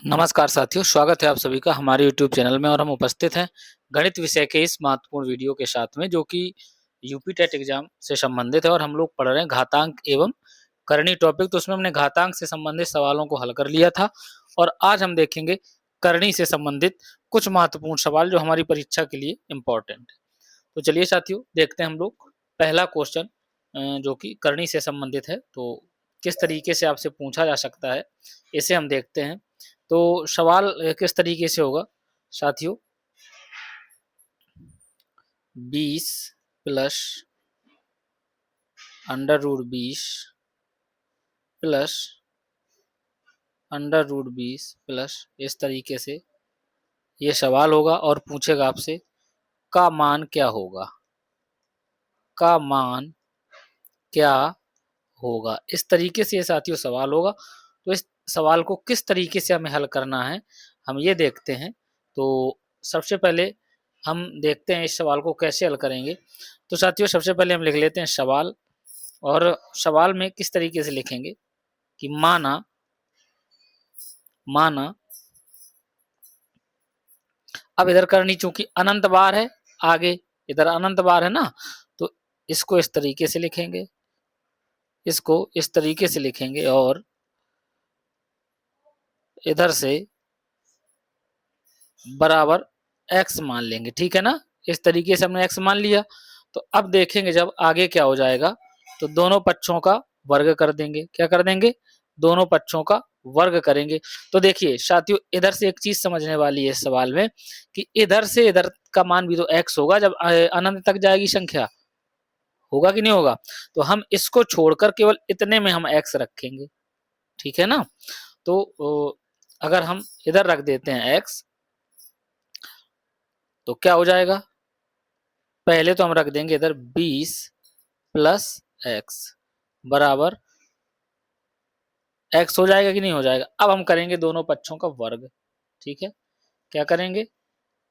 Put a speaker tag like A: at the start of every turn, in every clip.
A: नमस्कार साथियों, स्वागत है आप सभी का हमारे यूट्यूब चैनल में और हम उपस्थित हैं गणित विषय के इस महत्वपूर्ण वीडियो के साथ में, जो कि यूपी टेट एग्जाम से संबंधित है। और हम लोग पढ़ रहे हैं घातांक एवं करणी टॉपिक। तो उसमें हमने घातांक से संबंधित सवालों को हल कर लिया था और आज हम देखेंगे करणी से संबंधित कुछ महत्वपूर्ण सवाल जो हमारी परीक्षा के लिए इम्पोर्टेंट है। तो चलिए साथियों, देखते हैं हम लोग पहला क्वेश्चन जो कि करणी से संबंधित है। तो किस तरीके से आपसे पूछा जा सकता है, इसे हम देखते हैं। तो सवाल किस तरीके से होगा साथियों, 20 प्लस √20 प्लस √20 प्लस, इस तरीके से ये सवाल होगा और पूछेगा आपसे का मान क्या होगा, का मान क्या होगा। इस तरीके से ये साथियों सवाल होगा। तो इस सवाल को किस तरीके से हमें हल करना है, हम ये देखते हैं। तो सबसे पहले हम देखते हैं इस सवाल को कैसे हल करेंगे। तो साथियों, सबसे पहले हम लिख लेते हैं सवाल, और सवाल में किस तरीके से लिखेंगे कि माना अब इधर करनी चूंकि अनंत बार है, आगे इधर अनंत बार है ना, तो इसको इस तरीके से लिखेंगे, इसको इस तरीके से लिखेंगे और इधर से बराबर x मान लेंगे। ठीक है ना, इस तरीके से हमने x मान लिया। तो अब देखेंगे जब आगे क्या हो जाएगा, तो दोनों पक्षों का वर्ग कर देंगे। क्या कर देंगे? दोनों पक्षों का वर्ग करेंगे। तो देखिए साथियों, इधर से एक चीज समझने वाली है इस सवाल में कि इधर से इधर का मान भी तो x होगा जब अनंत तक जाएगी संख्या, होगा कि नहीं होगा। तो हम इसको छोड़कर केवल इतने में हम x रखेंगे। ठीक है ना। तो अगर हम इधर रख देते हैं x, तो क्या हो जाएगा, पहले तो हम रख देंगे इधर 20 प्लस x बराबर x हो जाएगा कि नहीं हो जाएगा। अब हम करेंगे दोनों पक्षों का वर्ग। ठीक है, क्या करेंगे,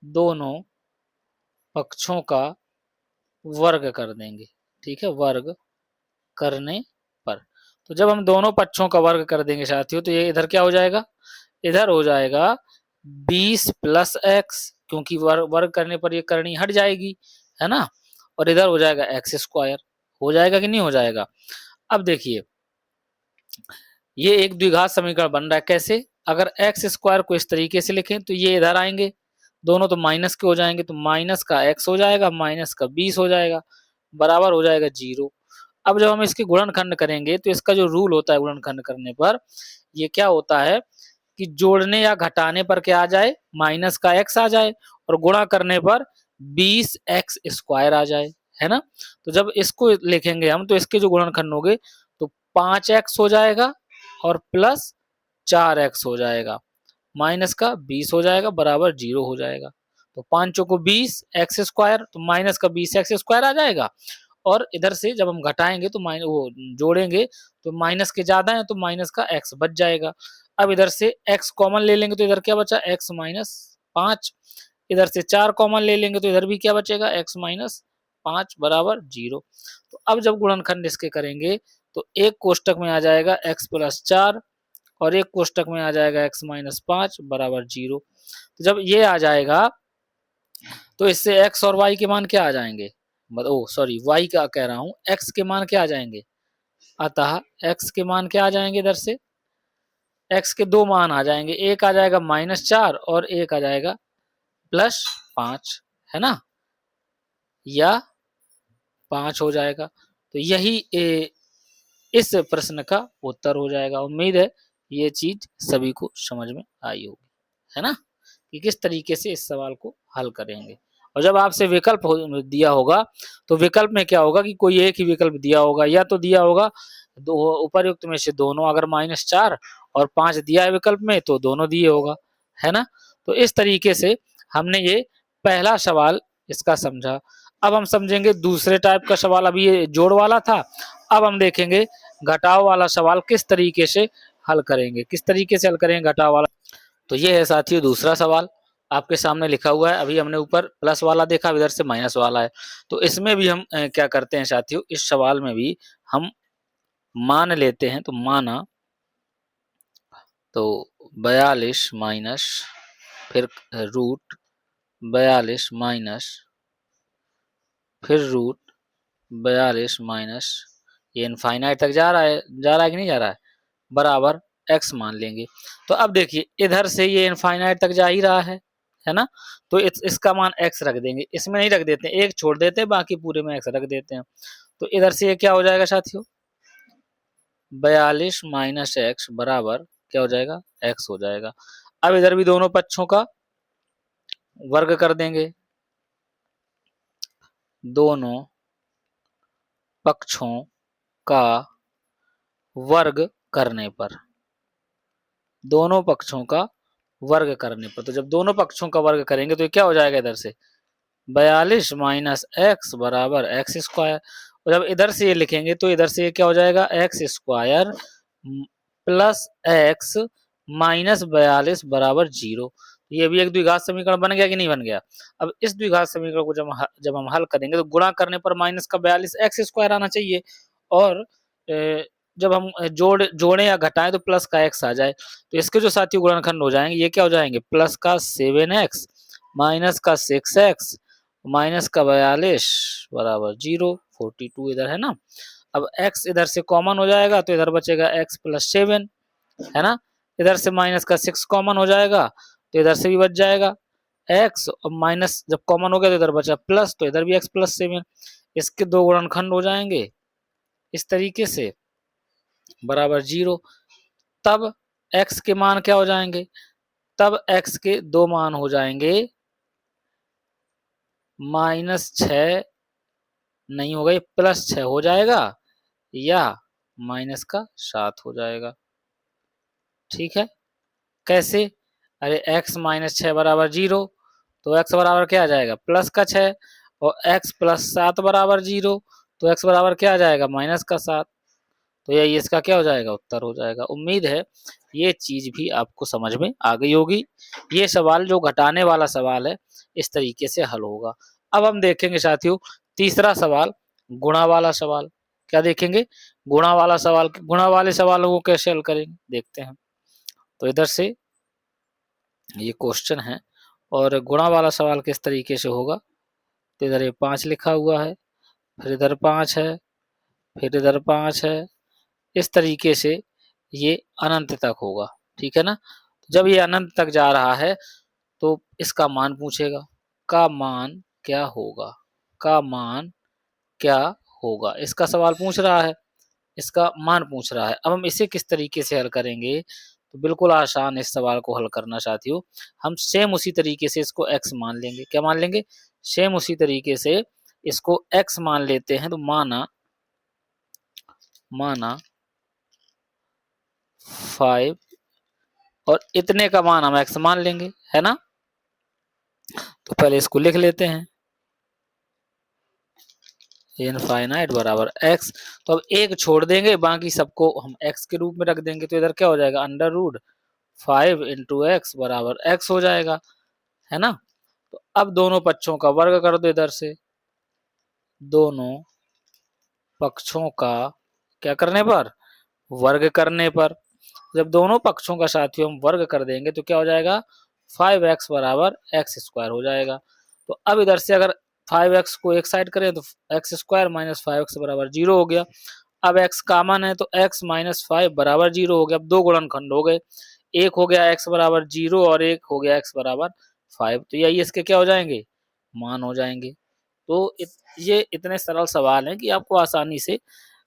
A: दोनों पक्षों का वर्ग कर देंगे। ठीक है, वर्ग करने पर, तो जब हम दोनों पक्षों का वर्ग कर देंगे साथियों, तो ये इधर क्या हो जाएगा, इधर हो जाएगा 20 प्लस x, क्योंकि वर्ग करने पर ये करनी हट जाएगी, है ना। और इधर हो जाएगा x²। हो जाएगा कि नहीं हो जाएगा। अब देखिए, ये एक द्विघात समीकरण बन रहा है। कैसे? अगर x² को इस तरीके से लिखें तो ये इधर आएंगे, दोनों तो माइनस के हो जाएंगे, तो माइनस का x हो जाएगा, माइनस का 20 हो जाएगा, बराबर हो जाएगा 0। अब जब हम इसके गुणनखंड करेंगे तो इसका जो रूल होता है गुणनखंड करने पर, ये क्या होता है कि जोड़ने या घटाने पर क्या आ जाए, माइनस का x आ जाए, और गुणा करने पर 20x² आ जाए, है ना। तो जब इसको लिखेंगे हम, तो इसके जो गुणनखंड होंगे, तो 5x हो जाएगा और प्लस 4x हो जाएगा, माइनस का 20 हो जाएगा, बराबर 0 हो जाएगा। तो 5 को 20x², तो माइनस का 20x² आ जाएगा। और इधर से जब हम घटाएंगे तो वो जोड़ेंगे, तो माइनस के ज्यादा है तो माइनस का x बच जाएगा। अब इधर से x कॉमन ले लेंगे तो इधर क्या बचा, x माइनस 5। इधर से 4 कॉमन ले लेंगे तो इधर भी क्या बचेगा, x माइनस 5 बराबर 0। तो अब जब गुणनखंड इसके करेंगे, तो एक कोष्टक में आ जाएगा x प्लस 4 और एक कोष्टक में आ जाएगा x माइनस 5 बराबर 0। तो जब ये आ जाएगा, तो इससे x और y के मान क्या आ जाएंगे, सॉरी y का कह रहा हूं, x के मान क्या आ जाएंगे। अतः x के मान क्या आ जाएंगे, इधर से x के दो मान आ जाएंगे, एक आ जाएगा -4 और एक आ जाएगा +5, है ना, या 5 हो जाएगा। तो यही इस प्रश्न का उत्तर हो जाएगा। उम्मीद है ये चीज सभी को समझ में आई होगी, है ना, कि किस तरीके से इस सवाल को हल करेंगे। और जब आपसे विकल्प दिया होगा, तो विकल्प में क्या होगा कि कोई एक ही विकल्प दिया होगा, या तो दिया होगा दो उपर्युक्त में से दोनों, अगर -4 और 5 दिया है विकल्प में तो दोनों दिए होगा, है ना। तो इस तरीके से हमने ये पहला सवाल इसका समझा। अब हम समझेंगे दूसरे टाइप का सवाल। अभी ये जोड़ वाला था, अब हम देखेंगे घटाव वाला सवाल किस तरीके से हल करेंगे, किस तरीके से हल करेंगे घटाव वाला। तो ये है साथियों दूसरा सवाल, आपके सामने लिखा हुआ है। अभी हमने ऊपर प्लस वाला देखा, इधर से माइनस वाला है। तो इसमें भी हम क्या करते हैं साथियों, इस सवाल में भी हम मान लेते हैं। तो माना, तो 42 माइनस फिर रूट 42 माइनस फिर रूट 42 माइनस, ये इनफाइनाइट तक जा रहा है कि नहीं जा रहा है, बराबर x मान लेंगे। तो अब देखिए इधर से ये इनफाइनाइट तक जा ही रहा है ना, तो इसका मान x रख देंगे, इसमें नहीं रख देते, एक छोड़ देते हैं, बाकी पूरे में x रख देते हैं। तो इधर से ये क्या हो जाएगा साथियों, 42 माइनस एक्स बराबर क्या हो जाएगा, x हो जाएगा। अब इधर भी दोनों पक्षों का वर्ग कर देंगे, दोनों पक्षों का वर्ग करने पर, दोनों पक्षों का वर्ग करने पर, तो जब दोनों पक्षों का वर्ग करेंगे तो ये क्या हो जाएगा, इधर से 42 माइनस एक्स बराबर एक्स स्क्वायर, और जब इधर से ये लिखेंगे तो इधर से ये क्या हो जाएगा, x square plus x minus 42 बराबर 0। ये भी एक द्विघात समीकरण बन गया कि नहीं बन गया। अब इस द्विघात समीकरण को जब हम हल करेंगे तो गुणा करने पर माइनस का 42 एक्स स्क्वायर आना चाहिए, और जब हम जोड़े या घटाएं तो प्लस का एक्स आ जाए, तो इसके जो साथियों गुणनखंड हो जाएंगे ये क्या हो जाएंगे, प्लस का 7x माइनस का 6x माइनस का 42 बराबर 0, 42 इधर है ना। अब x इधर से कॉमन हो जाएगा तो इधर बचेगा x प्लस 7 है ना, इधर से माइनस का 6 कॉमन हो जाएगा तो इधर से भी बच जाएगा x, और माइनस जब कॉमन हो गया तो इधर बचा प्लस, तो इधर भी x प्लस 7, इसके दो गुणनखंड हो जाएंगे इस तरीके से बराबर 0। तब x के मान क्या हो जाएंगे, तब x के दो मान हो जाएंगे, -6 नहीं होगा, ये +6 हो जाएगा या -7 हो जाएगा। ठीक है, कैसे, अरे x -6 बराबर 0, तो x बराबर क्या आ जाएगा, प्लस का 6, और x प्लस 7 बराबर 0, तो x बराबर क्या आ जाएगा, -7। तो यही इसका क्या हो जाएगा, उत्तर हो जाएगा। उम्मीद है ये चीज भी आपको समझ में आ गई होगी। ये सवाल जो घटाने वाला सवाल है इस तरीके से हल होगा। अब हम देखेंगे साथियों तीसरा सवाल, गुणा वाला सवाल। क्या देखेंगे, गुणा वाला सवाल। गुणा वाले सवालों को कैसे हल करेंगे देखते हैं। तो इधर से ये क्वेश्चन है और गुणा वाला सवाल किस तरीके से होगा, तो इधर ये 5 लिखा हुआ है, फिर इधर 5 है, फिर इधर 5 है, इस तरीके से ये अनंत तक होगा। ठीक है ना, जब ये अनंत तक जा रहा है तो इसका मान पूछेगा, का मान क्या होगा, का मान क्या होगा, इसका सवाल पूछ रहा है, इसका मान पूछ रहा है। अब हम इसे किस तरीके से हल करेंगे, तो बिल्कुल आसान इस सवाल को हल करना साथियों। हम सेम उसी तरीके से इसको x मान लेंगे। क्या मान लेंगे, सेम उसी तरीके से इसको x मान लेते हैं। तो माना 5 और इतने का मान हम x मान लेंगे, है ना। तो पहले इसको लिख लेते हैं, इनफाइनाइट बराबर x, तो अब एक छोड़ देंगे, बाकी सबको हम x के रूप में रख देंगे, तो इधर क्या हो जाएगा, √5 इंटू एक्स बराबर x हो जाएगा, है ना। तो अब दोनों पक्षों का वर्ग कर दो, इधर से दोनों पक्षों का क्या करने पर, वर्ग करने पर। जब दोनों पक्षों का साथियों हम वर्ग कर देंगे तो क्या हो जाएगा, 5x बराबर एक्स स्क्वायर हो जाएगा। तो अब इधर से अगर 5x को एक साइड करें तो एक्स स्क्वायर माइनस 5x बराबर 0 हो गया। अब x कॉमन है तो x माइनस 5 बराबर 0 हो गया। अब दो गुणनखंड हो गए, एक हो गया x बराबर 0 और एक हो गया x बराबर 5, तो यही इसके क्या हो जाएंगे, मान हो जाएंगे। तो ये इतने सरल सवाल हैं कि आपको आसानी से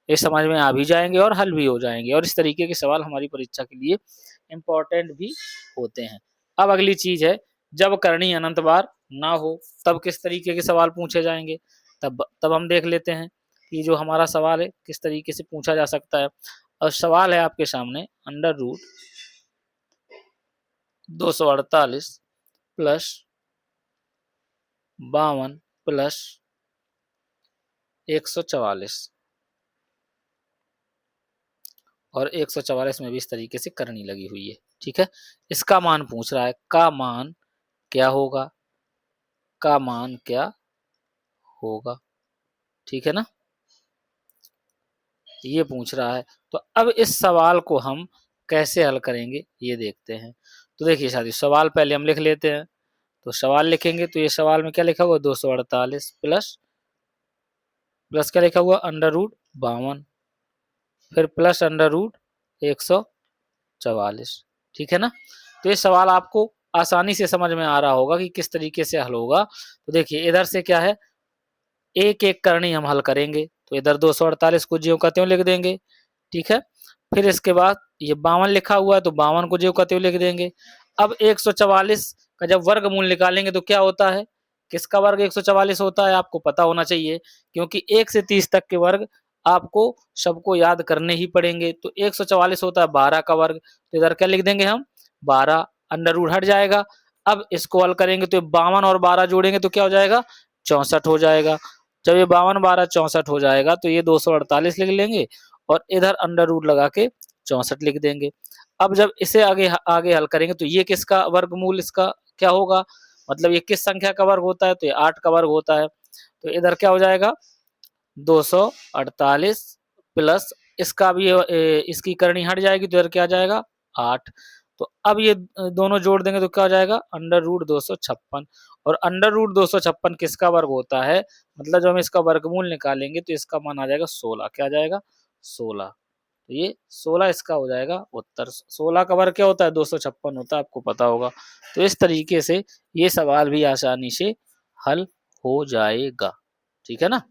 A: ये समझ में आ भी जाएंगे और हल भी हो जाएंगे, और इस तरीके के सवाल हमारी परीक्षा के लिए इम्पोर्टेंट भी होते हैं। अब अगली चीज है, जब करनी अनंत बार ना हो तब किस तरीके के सवाल पूछे जाएंगे, तब हम देख लेते हैं कि जो हमारा सवाल है किस तरीके से पूछा जा सकता है। और सवाल है आपके सामने, √248 प्लस 52 प्लस 144, और 144 में भी इस तरीके से करनी लगी हुई है। ठीक है, इसका मान पूछ रहा है, का मान क्या होगा, का मान क्या होगा। ठीक है ना, ये पूछ रहा है। तो अब इस सवाल को हम कैसे हल करेंगे ये देखते हैं। तो देखिए साथियों, सवाल पहले हम लिख लेते हैं। तो सवाल लिखेंगे तो ये सवाल में क्या लिखा हुआ, 248 प्लस प्लस क्या लिखा हुआ, अंडर रूट 52, फिर प्लस अंडर रूट 144। ठीक है ना। तो ये सवाल आपको आसानी से समझ में आ रहा होगा कि किस तरीके से हल होगा। तो देखिए इधर से क्या है, एक एक करनी हम हल करेंगे। तो इधर 248 को ज्यों का त्यों लिख देंगे। ठीक है। फिर इसके बाद ये 52 लिखा हुआ है तो 52 को ज्यों का त्यों लिख देंगे। अब 144 का जब वर्गमूल निकालेंगे तो क्या होता है, किसका वर्ग 144 होता है आपको पता होना चाहिए, क्योंकि 1 से 30 तक के वर्ग आपको सबको याद करने ही पड़ेंगे। तो 144 होता है 12 का वर्ग, तो इधर क्या लिख देंगे हम, 12, अंडर रूट हट जाएगा। अब इसको हल करेंगे तो 52 और 12 जोड़ेंगे तो क्या हो जाएगा, 64 हो जाएगा। जब ये 52 12 64 हो जाएगा तो ये 248 लिख लेंगे और इधर अंडर रूट लगा के 64 लिख देंगे। अब जब इसे आगे आगे हल करेंगे तो ये किसका वर्गमूल इसका क्या होगा, मतलब ये किस संख्या का वर्ग होता है, तो ये 8 का वर्ग होता है। तो इधर क्या हो जाएगा, 248 प्लस इसका भी इसकी करनी हट जाएगी तो इधर क्या आ जाएगा, 8। तो अब ये दोनों जोड़ देंगे तो क्या हो जाएगा, अंडर रूट 256। और अंडर रूट 256 किसका वर्ग होता है, मतलब जब हम इसका वर्गमूल निकालेंगे तो इसका मान आ जाएगा 16। क्या आ जाएगा, 16। तो ये 16 इसका हो जाएगा उत्तर। 16 का वर्ग क्या होता है, 256 होता है, आपको पता होगा। तो इस तरीके से ये सवाल भी आसानी से हल हो जाएगा। ठीक है ना।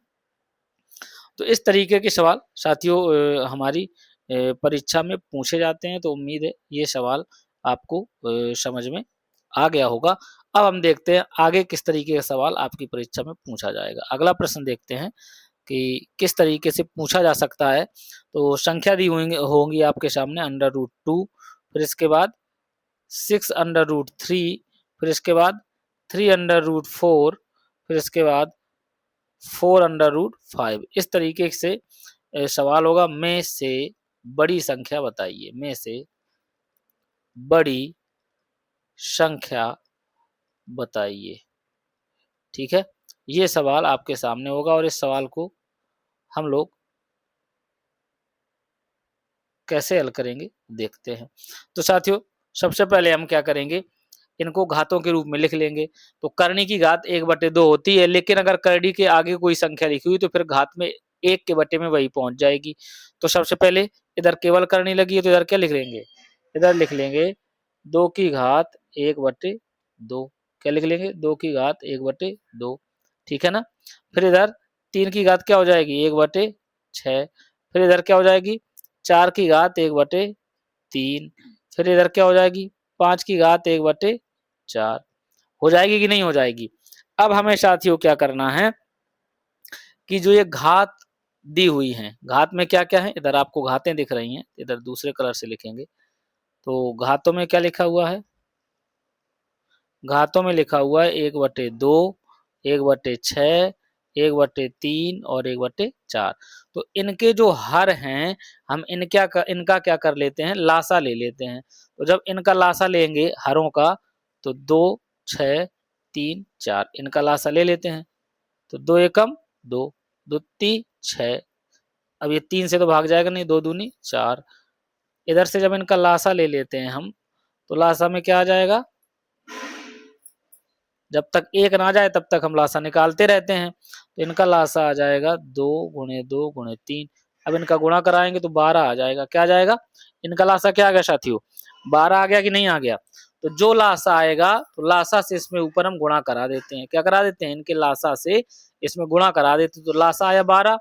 A: तो इस तरीके के सवाल साथियों हमारी परीक्षा में पूछे जाते हैं। तो उम्मीद है ये सवाल आपको समझ में आ गया होगा। अब हम देखते हैं आगे किस तरीके का सवाल आपकी परीक्षा में पूछा जाएगा। अगला प्रश्न देखते हैं कि किस तरीके से पूछा जा सकता है। तो संख्या दी होंगी आपके सामने, अंडर रूट 2, फिर इसके बाद 6 अंडर रूट 3, फिर इसके बाद 3 अंडर रूट 4, फिर इसके बाद 4 अंडर रूट 5। इस तरीके से सवाल होगा, में से बड़ी संख्या बताइए, में से बड़ी संख्या बताइए। ठीक है, ये सवाल आपके सामने होगा और इस सवाल को हम लोग कैसे हल करेंगे देखते हैं। तो साथियों सबसे पहले हम क्या करेंगे, इनको घातों के रूप में लिख लेंगे। तो करनी की घात 1/2 होती है, लेकिन अगर करनी के आगे कोई संख्या लिखी हुई तो फिर घात में 1 के बटे में वही पहुंच जाएगी। तो सबसे पहले इधर केवल करनी लगी है तो इधर क्या लिख लेंगे, इधर लिख लेंगे 2 की घात 1/2। क्या लिख लेंगे, 2 की घात 1/2। ठीक है ना। फिर इधर 3 की घात क्या हो जाएगी, 1/6। फिर इधर क्या हो जाएगी, 4 की घात 1/3। फिर इधर क्या हो जाएगी, 5 की घात 1/4। हो जाएगी कि नहीं हो जाएगी। अब हमें साथियों क्या करना है कि जो ये घात दी हुई हैं, घात में क्या क्या है, इधर आपको घातें दिख रही हैं, इधर दूसरे कलर से लिखेंगे। तो घातों में क्या लिखा हुआ है, घातों में लिखा हुआ है 1/2, 1/6, 1/3 और 1/4। तो इनके जो हर हैं हम इनका क्या कर लेते हैं, लासा ले लेते हैं। तो जब इनका लासा लेंगे हरों का तो 2, 6, 3, 4 इनका लासा ले लेते हैं। तो 2 एकम 2, 2 ती 6। अब ये 3 से तो भाग जाएगा नहीं, 2 दूनी 4। इधर से जब इनका लासा ले लेते हैं हम तो लासा में क्या आ जाएगा, जब तक 1 ना जाए तब तक हम लासा निकालते रहते हैं। तो इनका लासा आ जाएगा 2 गुणे 2 गुणे 3। अब इनका गुणा कराएंगे तो 12 आ जाएगा। क्या आ जाएगा, इनका लासा क्या आ गया साथियों, 12 आ गया कि नहीं आ गया। तो जो लासा आएगा तो लासा से इसमें ऊपर हम गुणा करा देते हैं। क्या करा देते हैं, इनके लासा से इसमें गुणा करा देते हैं। तो लासा आया 12।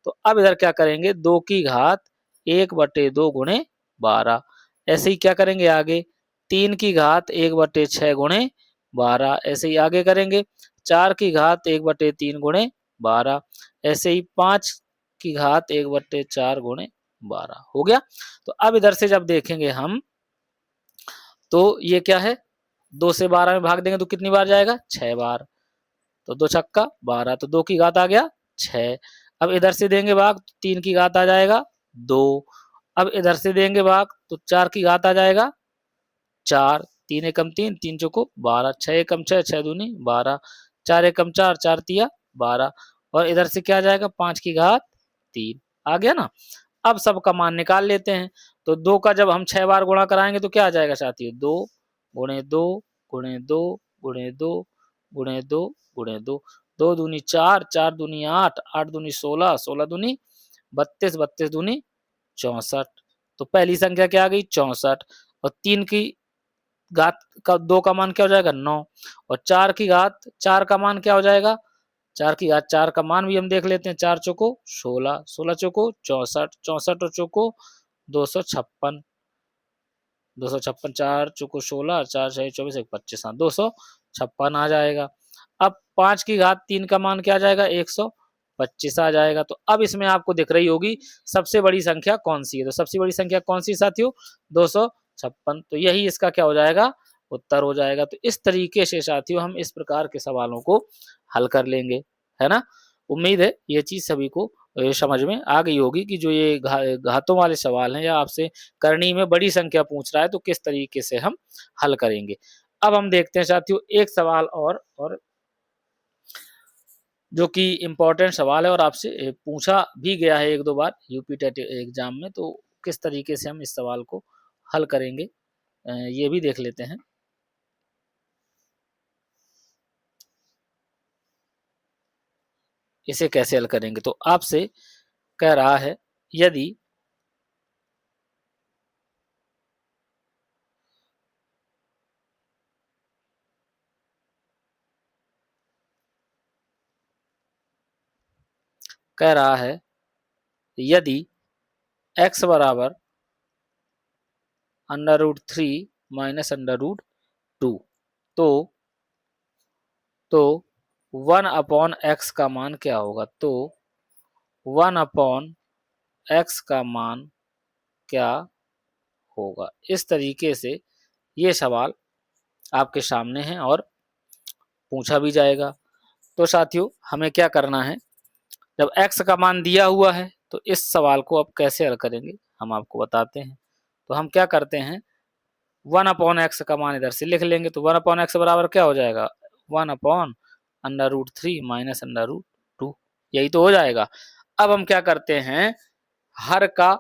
A: तो अब इधर क्या करेंगे, 2 की घात 1/2 गुणे 12। ऐसे ही क्या करेंगे आगे, 3 की घात 1/6 गुणे 12। ऐसे ही आगे करेंगे, 4 की घात 1/3 गुणे 12। ऐसे ही 5 की घात 1/4 गुणे 12 हो गया। तो अब इधर से जब देखेंगे हम तो ये क्या है, 2 से 12 में भाग देंगे तो कितनी बार जाएगा, 6 बार। तो 2 छक्का 12, तो 2 की घात आ गया 6। अब इधर से देंगे भाग तो 3 की घात आ जाएगा 2। अब इधर से देंगे भाग तो 4 की घात आ जाएगा 4। 3 एकम 3, 3 चौको 12, 6 एकम 6, 6 दूनी 12, 4 एकम 4, 4 तिया 12। और इधर से क्या आ जाएगा, 5 की घात 3 आ गया ना। अब सबका मान निकाल लेते हैं। तो 2 का जब हम 6 बार गुणा कराएंगे तो क्या आ जाएगा साथियों, 2 गुणे 2 गुणे 2 गुणे 2 गुणे 2 गुणे 2, 2 दूनी 4, 4 दूनी 8, 8 दूनी 16, 16 दूनी 32, 32 दूनी 64। तो पहली संख्या क्या आ गई 64, और 3 की घात का 2 का मान क्या हो जाएगा 9, और 4 की घात 4 का मान क्या हो जाएगा, 4 की घात 4 का मान भी हम देख लेते हैं, 4 चौको 16, 16 चौको 64, 64 और चौको 256, 256, 4 चौको 16, 4 6 24, 1 25, हाँ 256 आ जाएगा। अब 5 की घात 3 का मान क्या आ जाएगा 125 आ जाएगा। तो अब इसमें आपको दिख रही होगी सबसे बड़ी संख्या कौन सी है, तो सबसे बड़ी संख्या कौन सी साथियों 256, तो यही इसका क्या हो जाएगा उत्तर हो जाएगा। तो इस तरीके से साथियों हम इस प्रकार के सवालों को हल कर लेंगे, है ना। उम्मीद है ये चीज सभी को समझ में आ गई होगी कि जो ये घातों वाले सवाल हैं या आपसे करनी में बड़ी संख्या पूछ रहा है तो किस तरीके से हम हल करेंगे। अब हम देखते हैं साथियों एक सवाल और जो कि इम्पोर्टेंट सवाल है और आपसे पूछा भी गया है 1-2 बार यूपी टेट एग्जाम में, तो किस तरीके से हम इस सवाल को हल करेंगे ये भी देख लेते हैं। इसे कैसे हल करेंगे, तो आपसे कह रहा है यदि कह रहा है यदि x बराबर √3 माइनस √2, तो 1/x का मान क्या होगा, तो 1/x का मान क्या होगा। इस तरीके से ये सवाल आपके सामने है और पूछा भी जाएगा। तो साथियों हमें क्या करना है, जब x का मान दिया हुआ है तो इस सवाल को अब कैसे हल करेंगे हम आपको बताते हैं। तो हम क्या करते हैं 1/x का मान इधर से लिख लेंगे, तो 1/x बराबर क्या हो जाएगा 1/√3 माइनस √2, यही तो हो जाएगा। अब हम क्या करते हैं हर का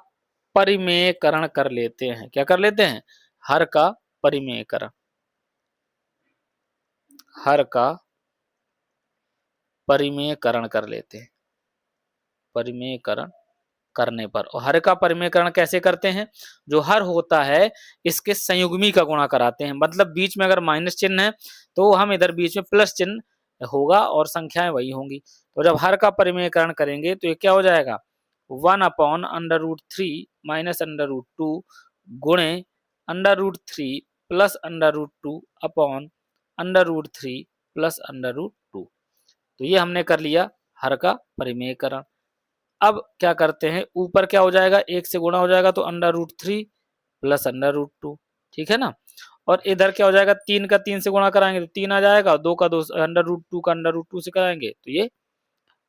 A: परिमेयकरण कर लेते हैं। क्या कर लेते हैं हर का परिमेयकरण, हर का परिमेयकरण कर लेते हैं। परिमेयकरण करने पर, और हर का परिमेयकरण कैसे करते हैं, जो हर होता है इसके संयुग्मी का गुणा कराते हैं, मतलब बीच में अगर माइनस चिन्ह है तो हम इधर बीच में प्लस चिन्ह होगा और संख्याएं वही होंगी। तो जब हर का परिमेयकरण करेंगे तो ये क्या हो जाएगा 1/√3 माइनस √2 गुणे √3 प्लस √2 अपॉन √3 प्लस √2। तो ये हमने कर लिया हर का परिमेयकरण। अब क्या करते हैं ऊपर क्या हो जाएगा 1 से गुणा हो जाएगा तो √3 प्लस √2, ठीक है ना। और इधर क्या हो जाएगा 3 का 3 से गुणा कराएंगे तो 3 आ जाएगा, 2 का 2 √2 का √2 से कराएंगे तो ये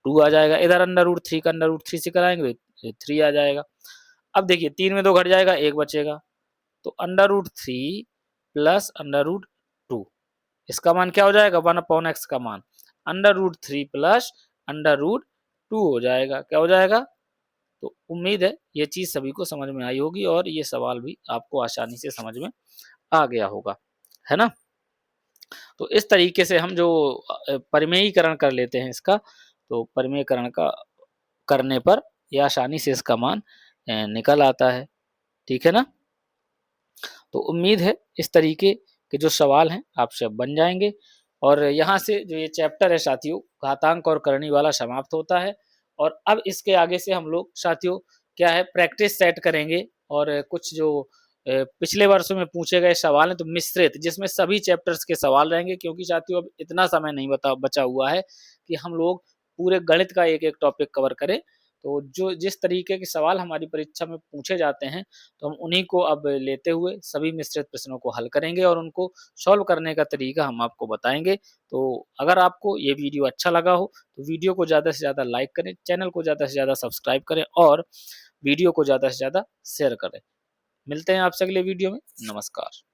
A: 2 आ जाएगा, इधर √3 का √3 से कराएंगे तो 3 आ जाएगा। अब देखिए 3 में 2 घट जाएगा 1 बचेगा, तो √3 प्लस √2 इसका मान क्या हो जाएगा 1/x का मान √3 प्लस √2 हो जाएगा। क्या हो जाएगा, तो उम्मीद है ये चीज सभी को समझ में आई होगी और ये सवाल भी आपको आसानी से समझ में आ गया होगा, है ना। तो इस तरीके से हम जो परिमेयीकरण कर लेते हैं इसका, तो परिमेयीकरण का करने पर यह आसानी से इसका मान निकल आता है, ठीक है ना। तो उम्मीद है इस तरीके के जो सवाल हैं आपसे अब बन जाएंगे, और यहाँ से जो ये चैप्टर है साथियों घातांक और करनी वाला समाप्त होता है। और अब इसके आगे से हम लोग साथियों क्या है प्रैक्टिस सेट करेंगे, और कुछ जो पिछले वर्षों में पूछे गए सवाल हैं तो मिश्रित, जिसमें सभी चैप्टर्स के सवाल रहेंगे, क्योंकि साथियों अब इतना समय नहीं बचा हुआ है कि हम लोग पूरे गणित का एक एक टॉपिक कवर करें। तो जो जिस तरीके के सवाल हमारी परीक्षा में पूछे जाते हैं तो हम उन्हीं को अब लेते हुए सभी मिश्रित प्रश्नों को हल करेंगे और उनको सॉल्व करने का तरीका हम आपको बताएंगे। तो अगर आपको ये वीडियो अच्छा लगा हो तो वीडियो को ज़्यादा से ज़्यादा लाइक करें, चैनल को ज़्यादा से ज़्यादा सब्सक्राइब करें और वीडियो को ज़्यादा से ज़्यादा शेयर करें। मिलते हैं आपसे अगले वीडियो में। नमस्कार।